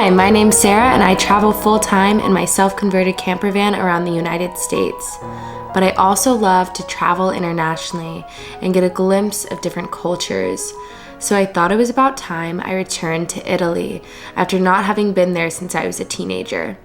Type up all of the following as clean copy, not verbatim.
Hi, my name's Sarah and I travel full-time in my self-converted camper van around the United States. But I also love to travel internationally and get a glimpse of different cultures. So I thought it was about time I returned to Italy after not having been there since I was a teenager.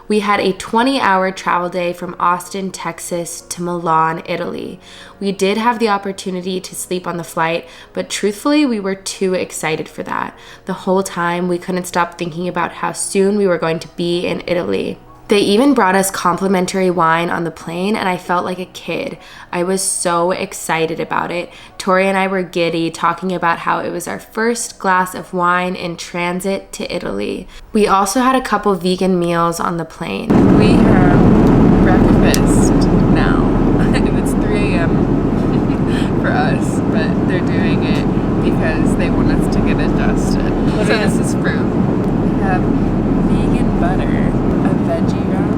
We had a 20-hour travel day from Austin, Texas to Milan, Italy. We did have the opportunity to sleep on the flight, but truthfully, we were too excited for that. The whole time, we couldn't stop thinking about how soon we were going to be in Italy. They even brought us complimentary wine on the plane, and I felt like a kid. I was so excited about it. Tori and I were giddy, talking about how it was our first glass of wine in transit to Italy. We also had a couple vegan meals on the plane. We have breakfast now, and it's 3 a.m. for us, but they're doing it because they want us to get adjusted. So this is fruit. We have vegan butter, a veggie wrap,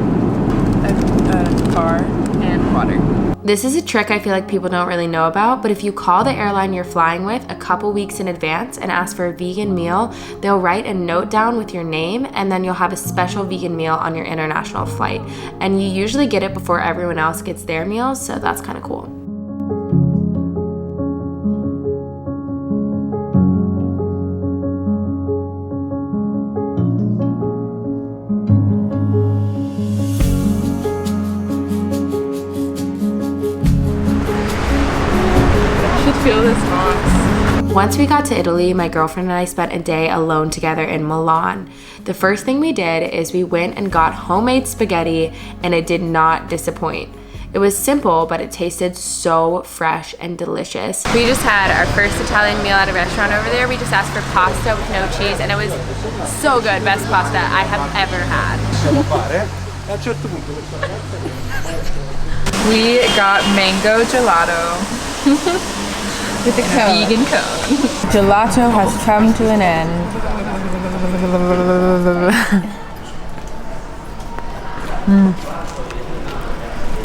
a car, and water. This is a trick I feel like people don't really know about, but if you call the airline you're flying with a couple weeks in advance and ask for a vegan meal, they'll write a note down with your name, and then you'll have a special vegan meal on your international flight. And you usually get it before everyone else gets their meals, so that's kind of cool. Feel this box. Once we got to Italy, my girlfriend and I spent a day alone together in Milan. The first thing we did is we went and got homemade spaghetti, and it did not disappoint. It was simple, but it tasted so fresh and delicious. We just had our first Italian meal at a restaurant over there. We just asked for pasta with no cheese, and it was so good. Best pasta I have ever had. We got mango gelato. With a cone. Vegan cone. Gelato has come to an end.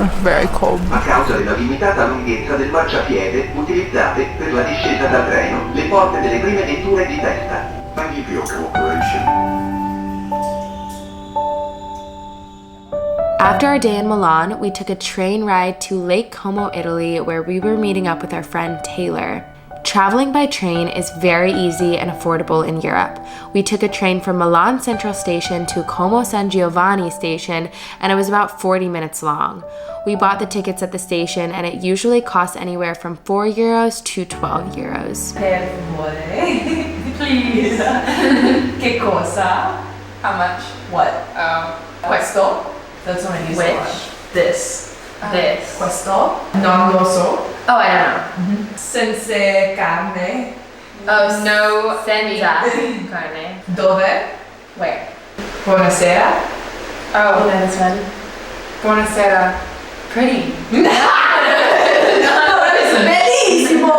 It's very cold. A causa della limitata lunghezza del marciapiede utilizzate per la discesa dal treno, le porte delle prime vetture di testa. Thank you for your cooperation. After our day in Milan, we took a train ride to Lake Como, Italy, where we were meeting up with our friend Taylor. Traveling by train is very easy and affordable in Europe. We took a train from Milan Central Station to Como San Giovanni Station, and it was about 40 minutes long. We bought the tickets at the station, and it usually costs anywhere from €4 to €12. Per favore, please. Che cosa? How much? What? Questo? That's what I use a lot. This. This. Questo? Non lo so. Oh, I don't know. Senza carne. Oh, no, senza carne. Dove? Where? Buonasera. Oh, that is fun. Buonasera. Pretty. No, it's bellissimo.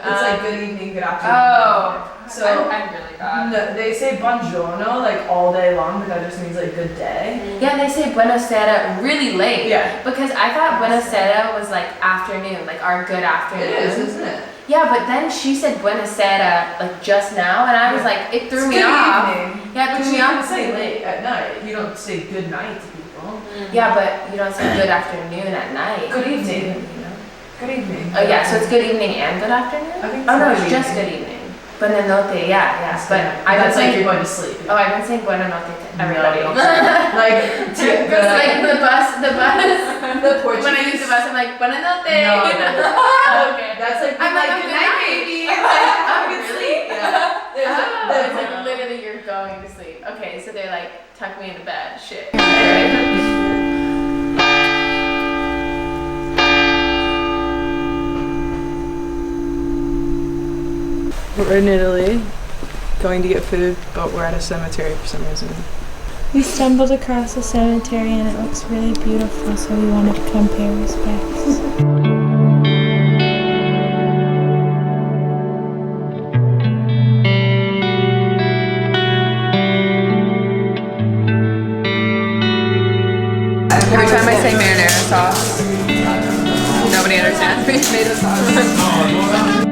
It's like good evening, good afternoon. Oh. So I'm really bad. no, they say buongiorno like all day long, but that just means like good day. Yeah, they say buonasera really late. Yeah. Because I thought buonasera was like afternoon, like our good afternoon. It is, isn't it? Yeah, but then she said buonasera like just now, and I was like, it threw It's me good off. evening. Yeah, it But threw you me don't off. say late at night. You don't say good night to people. Yeah, but you don't say good afternoon at night. Good evening. You know? Good evening. Oh yeah, so it's good evening and good afternoon? I think Oh no, it's it's good just good evening. Buonanotte, yeah. It's But good. I've been That's like saying, you're going to sleep. oh, I've been saying buonanotte to everybody. No, like to Because like the bus, the Portuguese. when I use the bus, I'm like, buonanotte. No. Okay. That's like I'm like, good night, baby. I'm Like, like, have a oh, good really? sleep. Yeah. It's like literally you're going to sleep. Okay, so they like tuck me into bed. Shit. We're in Italy, going to get food, but we're at a cemetery for some reason. We stumbled across a cemetery and it looks really beautiful, so we wanted to come pay respects. Every time I say marinara sauce, nobody understands me. Tomato sauce.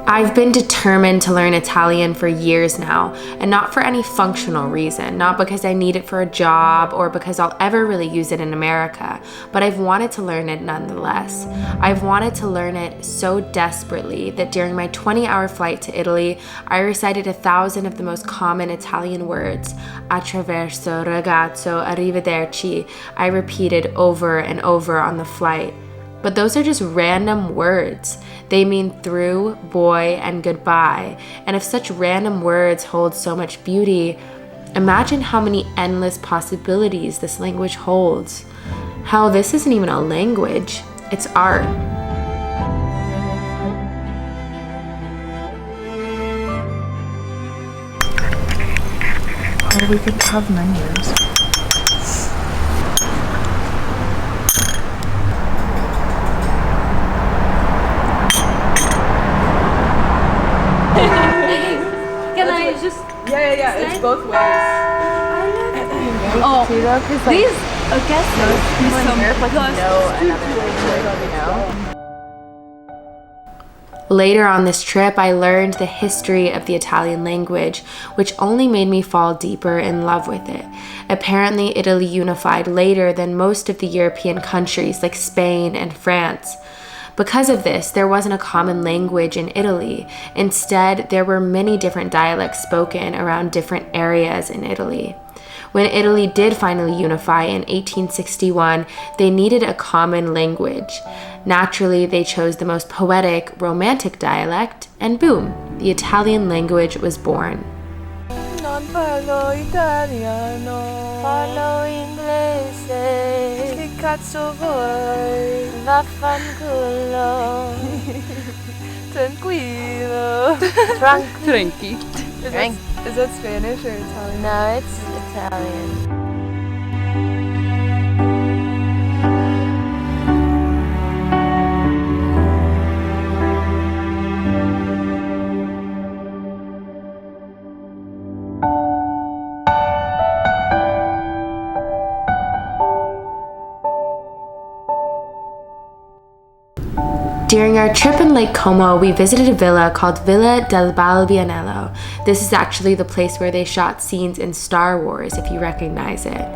I've been determined to learn Italian for years now, and not for any functional reason, not because I need it for a job or because I'll ever really use it in America, but I've wanted to learn it nonetheless. I've wanted to learn it so desperately that during my 20-hour flight to Italy, I recited 1,000 of the most common Italian words. Attraverso, ragazzo, arrivederci, I repeated over and over on the flight. But those are just random words. They mean through, boy, and goodbye. And if such random words hold so much beauty, imagine how many endless possibilities this language holds. Hell, this isn't even a language, it's art. Oh, we could have menus. Yeah, it's both ways. Oh, these, I guess those people in Europe know. Later on this trip, I learned the history of the Italian language, which only made me fall deeper in love with it. Apparently, Italy unified later than most of the European countries like Spain and France. Because of this, there wasn't a common language in Italy. Instead, there were many different dialects spoken around different areas in Italy. When Italy did finally unify in 1861, they needed a common language. Naturally, they chose the most poetic, romantic dialect, and boom, the Italian language was born. Non parlo italiano, parlo inglese. Che cazzo vuoi? Vaffanculo. Tranquillo. Tranqui. Is that Spanish or Italian? No, it's Italian. During our trip in Lake Como, we visited a villa called Villa del Balbianello. This is actually the place where they shot scenes in Star Wars, if you recognize it.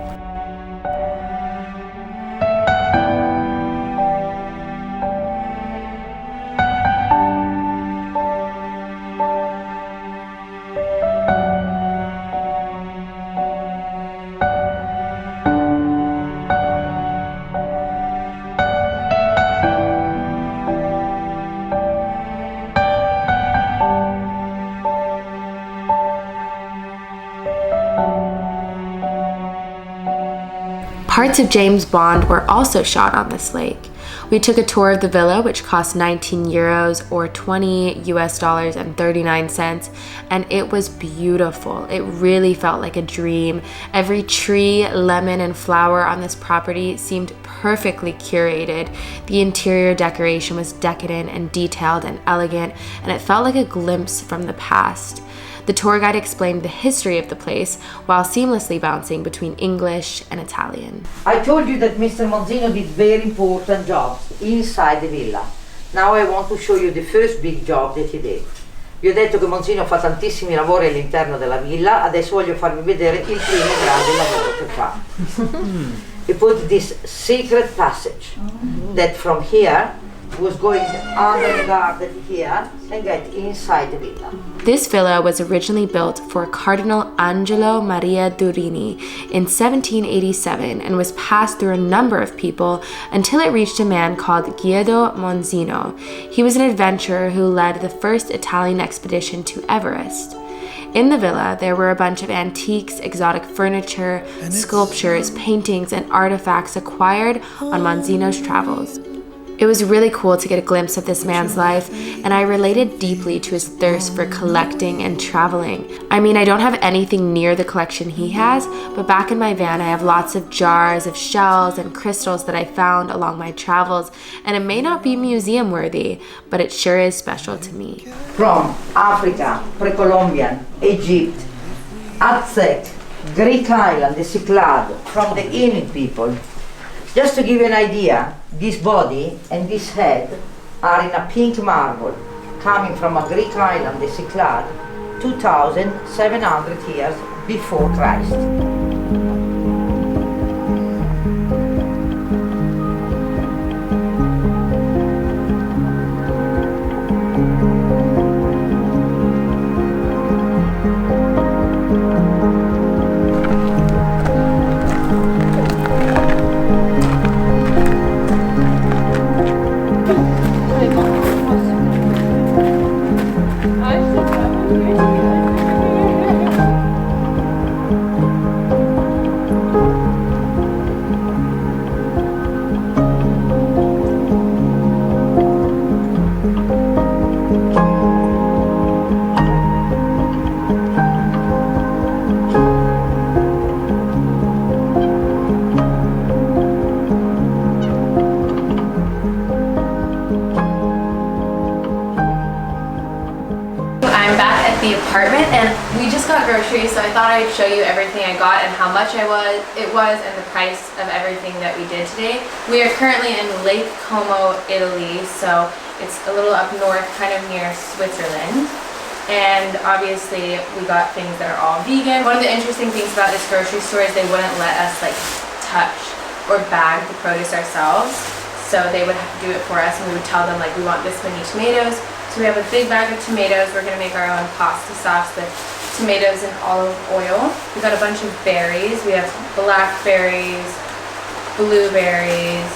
Parts of James Bond were also shot on this lake. We took a tour of the villa, which cost 19 euros or $20 US and 39 cents, and it was beautiful. It really felt like a dream. Every tree, lemon, and flower on this property seemed perfectly curated. The interior decoration was decadent and detailed and elegant, and it felt like a glimpse from the past. The tour guide explained the history of the place while seamlessly bouncing between English and Italian. I told you that Mr. Monzino did very important jobs inside the villa. Now I want to show you the first big job that he did. Vi ho detto che Monzino fa tantissimi lavori all'interno della villa, adesso voglio farvi vedere il primo grande lavoro che fa. He put this secret passage that from here was going under the garden here and get inside the villa. This villa was originally built for Cardinal Angelo Maria Durini in 1787 and was passed through a number of people until it reached a man called Guido Monzino. He was an adventurer who led the first Italian expedition to Everest. In the villa, there were a bunch of antiques, exotic furniture, sculptures, paintings, and artifacts acquired on Monzino's travels. It was really cool to get a glimpse of this man's life, and I related deeply to his thirst for collecting and traveling. I mean, I don't have anything near the collection he has, but back in my van I have lots of jars of shells and crystals that I found along my travels, and it may not be museum worthy, but it sure is special to me. From Africa, Pre-Columbian, Egypt, Aztec, Greek island, the Cyclades, from the Inuit people. Just to give you an idea, this body and this head are in a pink marble, coming from a Greek island, the Cyclad, 2,700 years before Christ. The apartment, and we just got groceries, so I thought I'd show you everything I got and how much it was and the price of everything that we did today. We are currently in Lake Como, Italy, so it's a little up north, kind of near Switzerland. And obviously we got things that are all vegan. One of the interesting things about this grocery store is they wouldn't let us like touch or bag the produce ourselves, so they would have to do it for us, and we would tell them like we want this many tomatoes. So we have a big bag of tomatoes. We're gonna make our own pasta sauce with tomatoes and olive oil. We got a bunch of berries. We have blackberries, blueberries.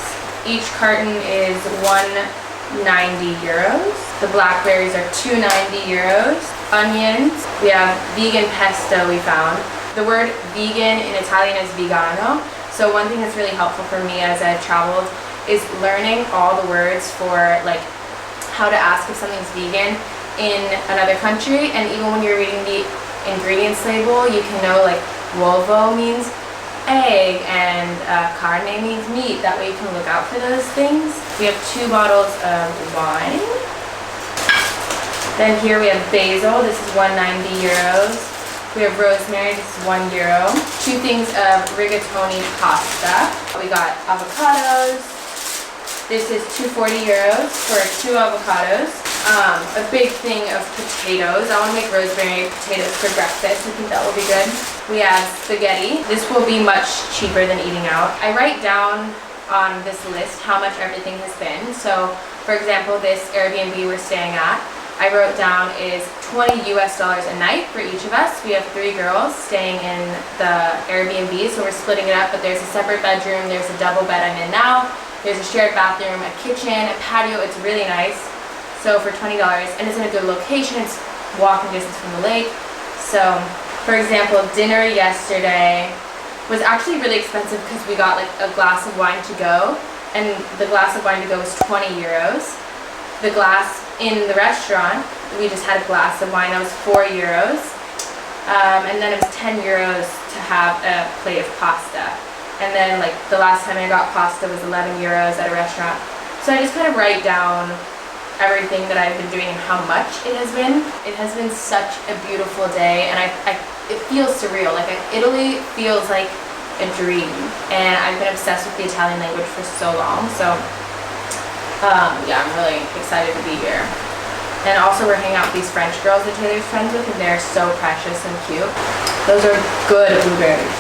Each carton is 190 euros. The blackberries are 290 euros. Onions. We have vegan pesto we found. The word vegan in Italian is vegano. So one thing that's really helpful for me as I've traveled is learning all the words for like how to ask if something's vegan in another country, and even when you're reading the ingredients label, you can know like uovo means egg and carne means meat. That way you can look out for those things. We have 2 bottles of wine. Then here we have basil. This is 190 euros. We have rosemary. This is €1. 2 things of rigatoni pasta. We got avocados. This is 240 euros for 2 avocados. A big thing of potatoes. I want to make rosemary potatoes for breakfast. I think that will be good. We have spaghetti. This will be much cheaper than eating out. I write down on this list how much everything has been. So, for example, this Airbnb we're staying at, I wrote down is $20 a night for each of us. We have 3 girls staying in the Airbnb, so we're splitting it up, but there's a separate bedroom, there's a double bed I'm in now. There's a shared bathroom, a kitchen, a patio. It's really nice. So for $20, and it's in a good location. It's walking distance from the lake. So, for example, dinner yesterday was actually really expensive because we got like a glass of wine to go, and the glass of wine to go was 20 euros. The glass in the restaurant, we just had a glass of wine that was 4 euros, and then it was 10 euros to have a plate of pasta. And then like the last time I got pasta was 11 euros at a restaurant. So I just kind of write down everything that I've been doing and how much it has been. It has been such a beautiful day, and it feels surreal. Like Italy feels like a dream, and I've been obsessed with the Italian language for so long. So yeah, I'm really excited to be here. And also we're hanging out with these French girls that Taylor's friends with, and they're so precious and cute. Those are good blueberries.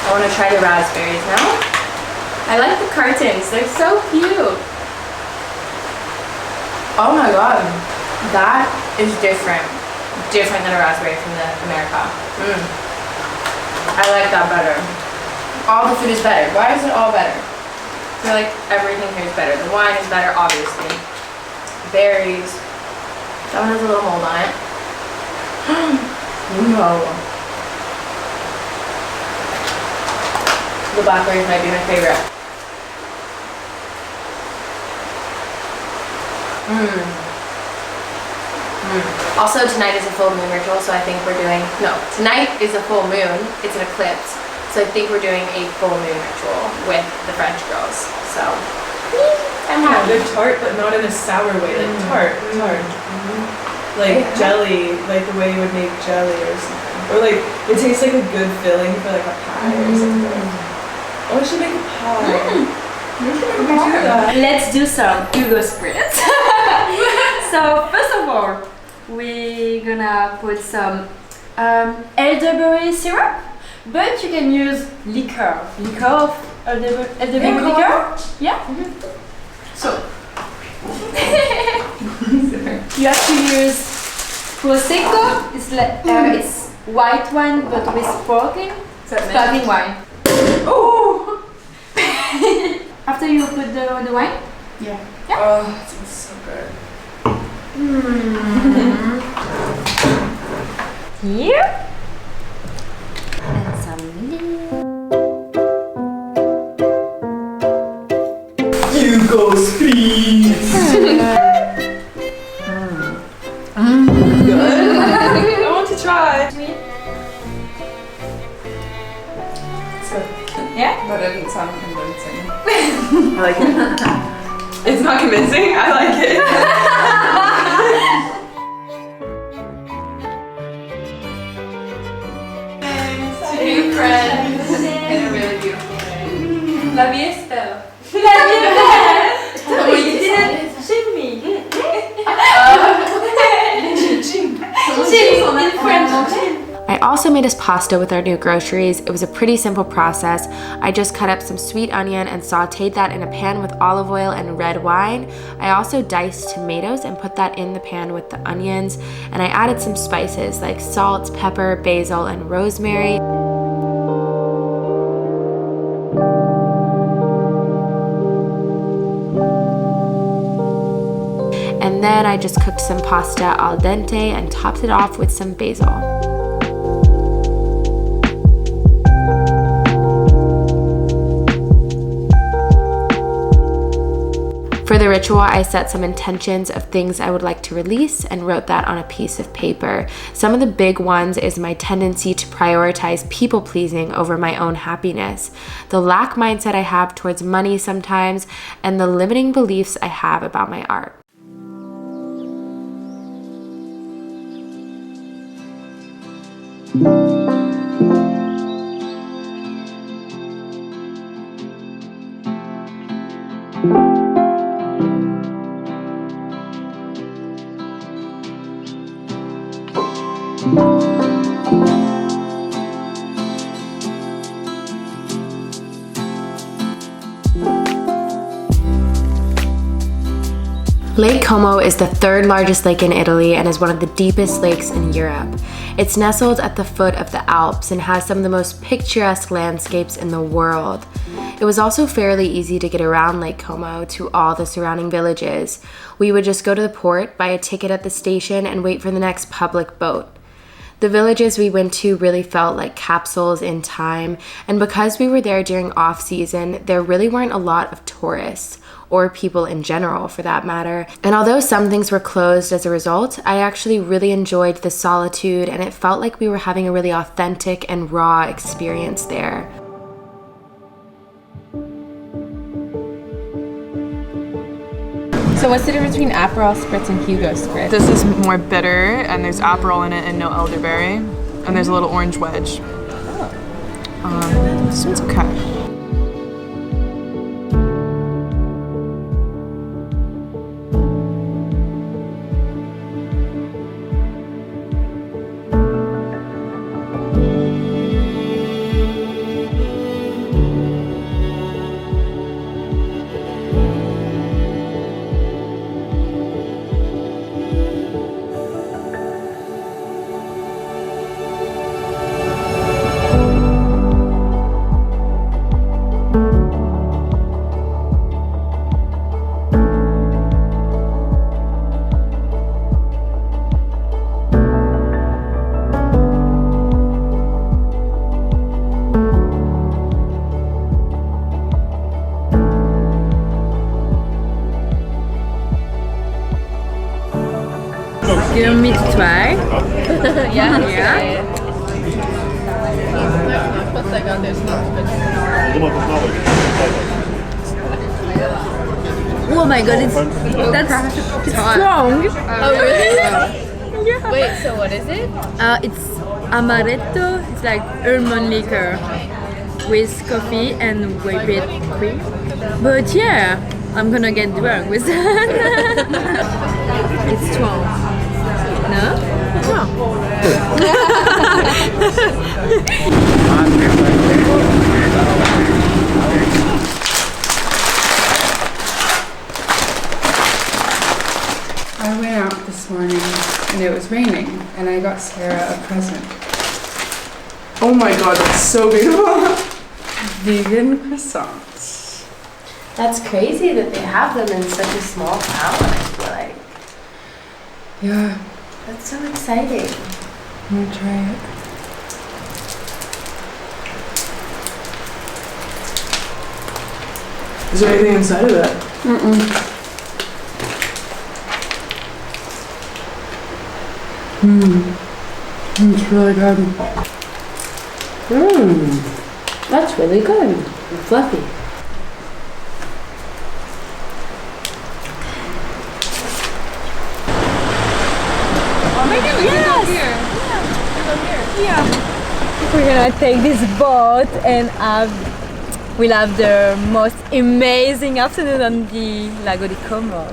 I want to try the raspberries now. I like the cartons, they're so cute. Oh my god, that is different. Different than a raspberry from the America. I like that better. All the food is better. Why is it all better? I feel like everything here is better. The wine is better, obviously. Berries. That one has a little mold on it. No. The blackberries might be my favorite. Also, tonight is a full moon ritual, so I think we're doing, no, tonight is a full moon, it's an eclipse, so I think we're doing a full moon ritual with the French girls, so I'm happy. They're tart, but not in a sour way, like tart. Like jelly, like the way you would make jelly or something. Or like, it tastes like a good filling for like a pie or something. Oh, we should make a pie. Let's do some Hugo spritz. So first of example, we're gonna put some elderberry syrup, but you can use liquor of elderberry liquor. Yeah. So you have to use prosecco. It's white wine but with sparkling wine. Oh! After you put the wine? Yeah. Yeah. Oh, it smells so good. Here. And some Hugo's please. Good. I want to try. Yeah? That didn't sound convincing. I like it. It's not convincing. I like it. Two friends in a really beautiful day. La vie est belle. La vie est belle. Oh, you didn't shame me. Ching in French. I also made us pasta with our new groceries. It was a pretty simple process. I just cut up some sweet onion and sauteed that in a pan with olive oil and red wine. I also diced tomatoes and put that in the pan with the onions, and I added some spices like salt, pepper, basil, and rosemary. And then I just cooked some pasta al dente and topped it off with some basil. For the ritual, I set some intentions of things I would like to release and wrote that on a piece of paper. Some of the big ones is my tendency to prioritize people pleasing over my own happiness, the lack mindset I have towards money sometimes, and the limiting beliefs I have about my art. Lake Como is the third largest lake in Italy and is one of the deepest lakes in Europe. It's nestled at the foot of the Alps and has some of the most picturesque landscapes in the world. It was also fairly easy to get around Lake Como to all the surrounding villages. We would just go to the port, buy a ticket at the station, and wait for the next public boat. The villages we went to really felt like capsules in time, and because we were there during off-season, there really weren't a lot of tourists, or people in general for that matter. And although some things were closed as a result, I actually really enjoyed the solitude, and it felt like we were having a really authentic and raw experience there. So what's the difference between Aperol Spritz and Hugo Spritz? This is more bitter, and there's Aperol in it and no elderberry, and there's a little orange wedge. This one's okay. You want me to try? Yeah. Oh my god, it's strong. Oh really? Yeah. Wait, so what is it? It's amaretto. It's like almond liquor with coffee and whipped cream. But yeah, I'm gonna get drunk with that. It's strong. I went out this morning and it was raining and I got Sarah a present. Oh my god, that's so beautiful. Vegan croissants. That's crazy that they have them in such a small town, I feel like. Yeah, That's so exciting. I'm gonna try it. Is there anything inside of that? It's really good. That's really good. Fluffy. We're gonna take this boat and we'll have the most amazing afternoon on the Lago di Como.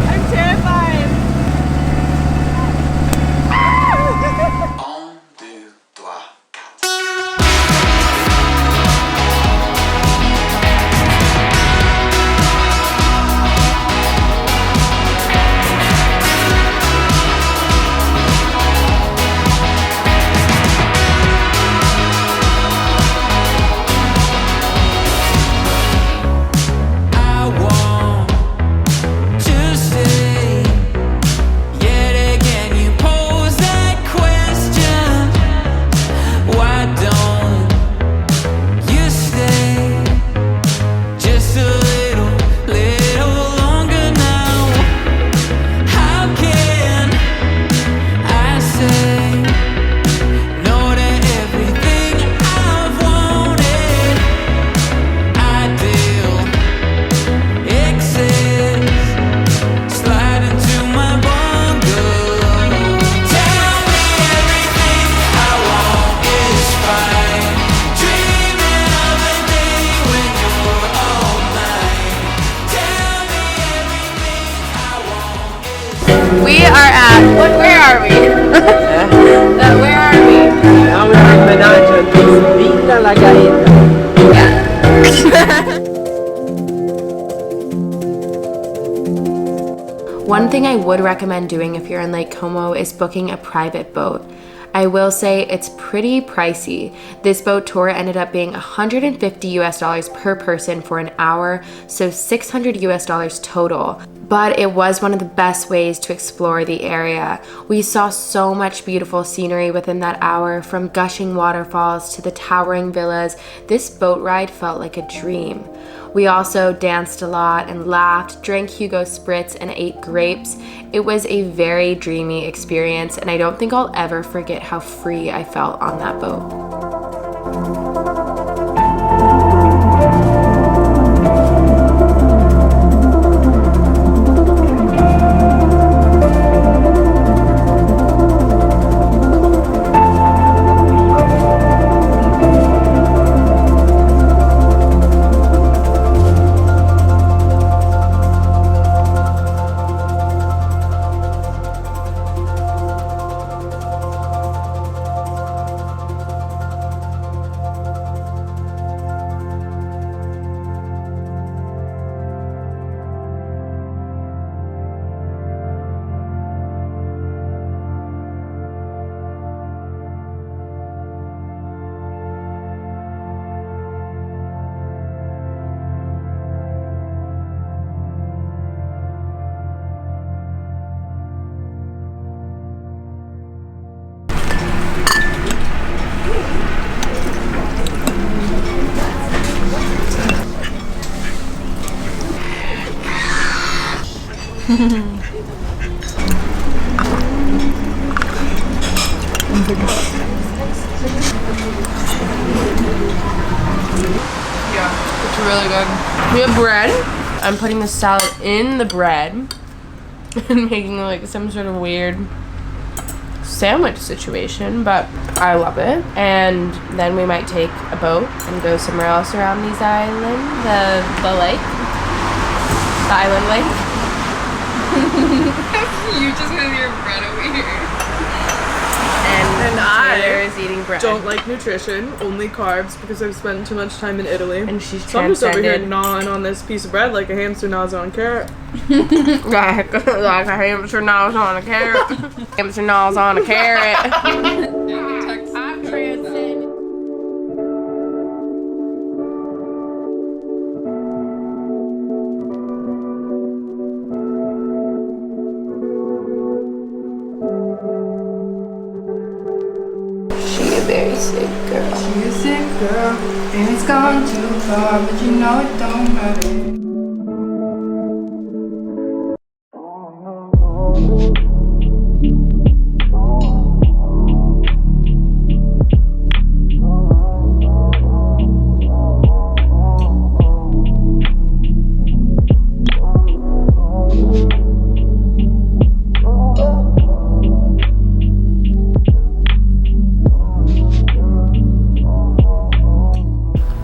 I'm terrified. We are at, where are we? Where are we? Now we're in Menage Villa La Gaeta. One thing I would recommend doing if you're in Lake Como is booking a private boat. I will say it's pretty pricey. This boat tour ended up being $150 per person for an hour, so $600 total. But it was one of the best ways to explore the area. We saw so much beautiful scenery within that hour, from gushing waterfalls to the towering villas. This boat ride felt like a dream. We also danced a lot and laughed, drank Hugo Spritz, and ate grapes. It was a very dreamy experience, and I don't think I'll ever forget how free I felt on that boat. Yeah, it's really good. We have bread. I'm putting the salad in the bread and making like some sort of weird sandwich situation, but I love it. And then we might take a boat and go somewhere else around these islands, the lake, the island lake. You just with your bread over here. And Taylor I is eating bread. don't like nutrition, only carbs, because I've spent too much time in Italy. And she's so I'm just over here transcended. gnawing on this piece of bread like a hamster gnaws on a carrot. like a hamster gnaws on a carrot. Hamster gnaws on a carrot. I'm transcended. She a very sick girl. She a sick girl, and it's gone too far, but you know it don't matter.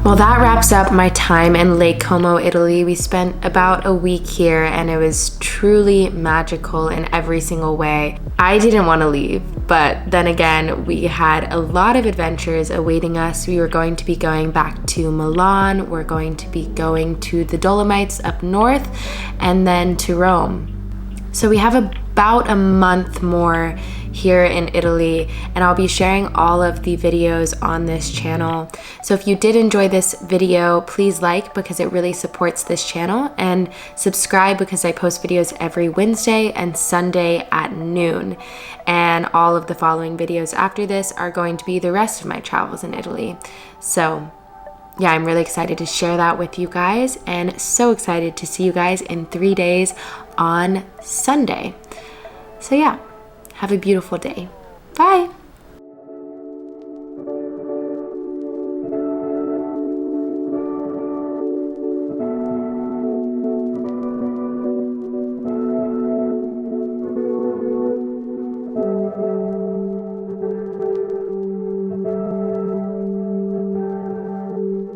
Well, that wraps up my time in Lake Como, Italy. We spent about a week here and it was truly magical in every single way. I didn't want to leave, but then again, we had a lot of adventures awaiting us. We were going to be going back to Milan, we're going to be going to the Dolomites up north, and then to Rome. So we have about a month more here in Italy, and I'll be sharing all of the videos on this channel. So if you did enjoy this video, please like, because it really supports this channel, and subscribe because I post videos every Wednesday and Sunday at noon. And all of the following videos after this are going to be the rest of my travels in Italy. So yeah, I'm really excited to share that with you guys, and so excited to see you guys in 3 days on Sunday. So yeah, have a beautiful day. Bye.